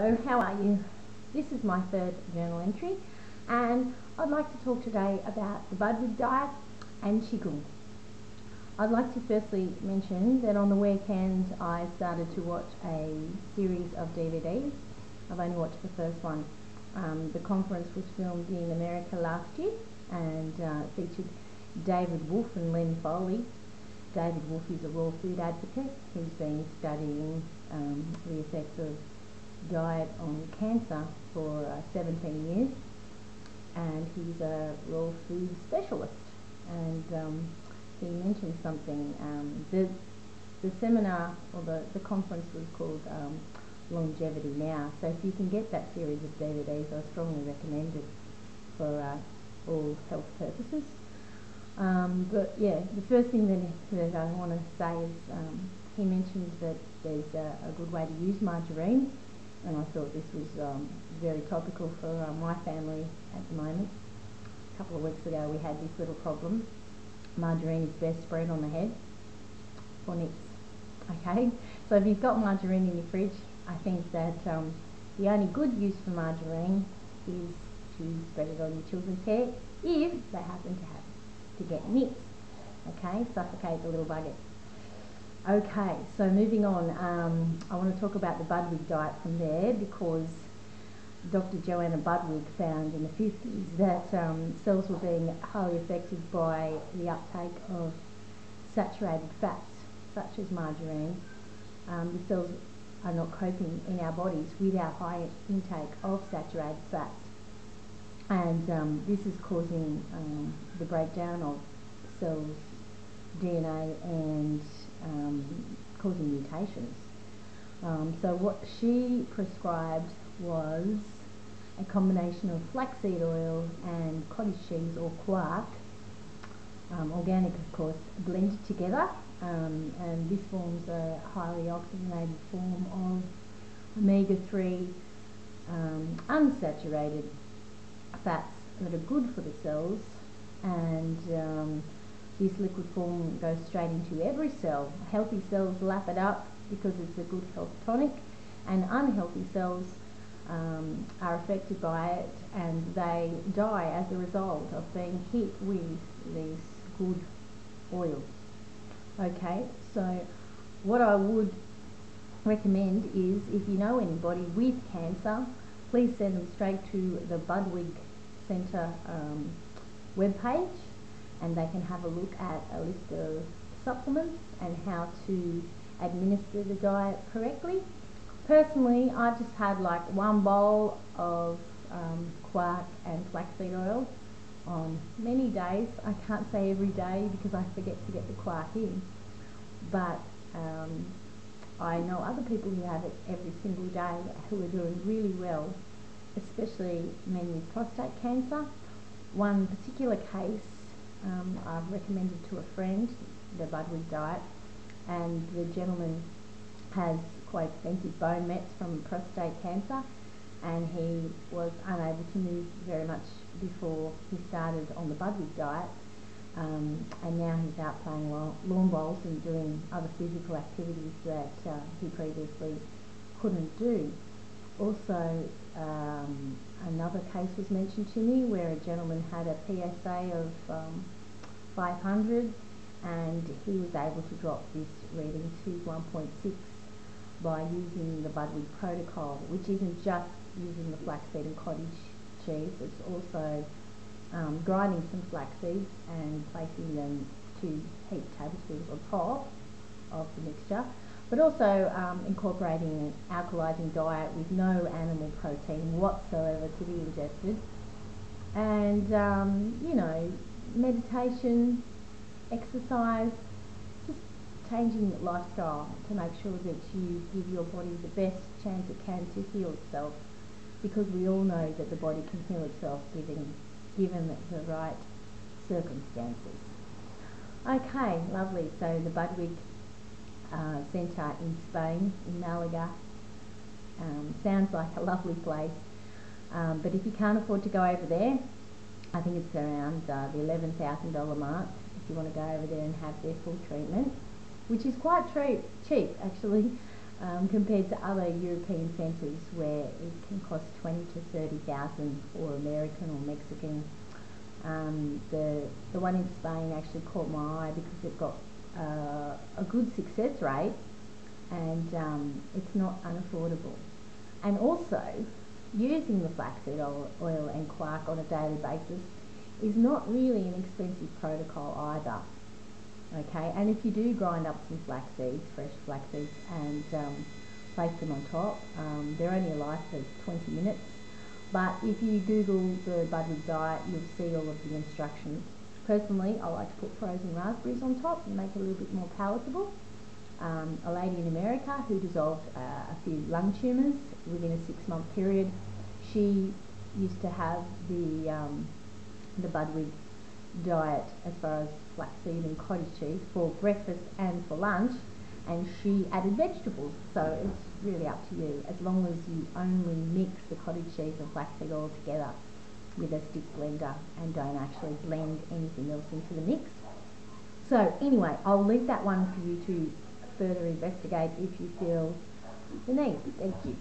Hello, how are you? This is my third journal entry and I'd like to talk today about the Budwig diet and Qigong. I'd like to firstly mention that on the weekend I started to watch a series of DVDs. I've only watched the first one. The conference was filmed in America last year and featured David Wolfe and Len Foley. David Wolfe is a raw food advocate who's been studying the effects of diet on cancer for 17 years, and he's a raw food specialist. And he mentioned something. The seminar or the conference was called Longevity Now. So if you can get that series of DVDs, I strongly recommend it for all health purposes. But yeah, the first thing that I want to say is he mentioned that there's a good way to use margarine, and I thought this was very topical for my family at the moment. A couple of weeks ago we had this little problem. Margarine is best spread on the head for nicks. Okay, so if you've got margarine in your fridge, I think that the only good use for margarine is to spread it on your children's hair if they happen to get nicks. Okay, suffocate the little bugget. Okay, so moving on, I want to talk about the Budwig diet from there, because Dr. Joanna Budwig found in the 50s that cells were being highly affected by the uptake of saturated fats, such as margarine. The cells are not coping in our bodies with our high intake of saturated fats, and this is causing the breakdown of cells' DNA and causing mutations. So what she prescribed was a combination of flaxseed oil and cottage cheese or quark, organic of course, blended together, and this forms a highly oxygenated form of omega-3 unsaturated fats that are good for the cells, and this liquid form goes straight into every cell. Healthy cells lap it up because it's a good health tonic, and unhealthy cells are affected by it, and they die as a result of being hit with these good oils. Okay, so what I would recommend is, if you know anybody with cancer, please send them straight to the Budwig Centre webpage, and they can have a look at a list of supplements and how to administer the diet correctly. Personally, I just had like one bowl of quark and flaxseed oil on many days. I can't say every day because I forget to get the quark in, but I know other people who have it every single day who are doing really well, especially men with prostate cancer. One particular case I've recommended to a friend, the Budwig diet, and the gentleman has quite extensive bone mets from prostate cancer, and he was unable to move very much before he started on the Budwig diet, and now he's out playing lawn bowls and doing other physical activities that he previously couldn't do. Also, another case was mentioned to me where a gentleman had a PSA of 500, and he was able to drop this reading to 1.6 by using the Budwig protocol, which isn't just using the flaxseed and cottage cheese, it's also grinding some flax seeds and placing them 2 heaped tablespoons on top of the mixture, but also incorporating an alkalizing diet with no animal protein whatsoever to be ingested, and you know, meditation, exercise, just changing lifestyle to make sure that you give your body the best chance it can to heal itself, because we all know that the body can heal itself given the right circumstances. Okay, lovely. So the Budwig Centre in Spain, in Malaga, sounds like a lovely place, but if you can't afford to go over there, I think it's around the $11,000 mark if you want to go over there and have their full treatment, which is quite cheap actually. compared to other European centres where it can cost 20 to 30,000 for American or Mexican. The one in Spain actually caught my eye because it got a good success rate, and it's not unaffordable. And also, using the flaxseed oil and quark on a daily basis is not really an expensive protocol either. Okay, and if you do grind up some flax seeds, fresh flax seeds, and place them on top, they're only alive for 20 minutes. But if you Google the Budwig diet, you'll see all of the instructions. Personally, I like to put frozen raspberries on top and make it a little bit more palatable. A lady in America who dissolved a few lung tumours within a 6-month period, she used to have the Budwig diet as far as flaxseed and cottage cheese for breakfast and for lunch, and she added vegetables, so it's really up to you, as long as you only mix the cottage cheese and flaxseed oil together with a stick blender and don't actually blend anything else into the mix. So anyway, I'll leave that one for you to further investigate if you feel the need. Thank you.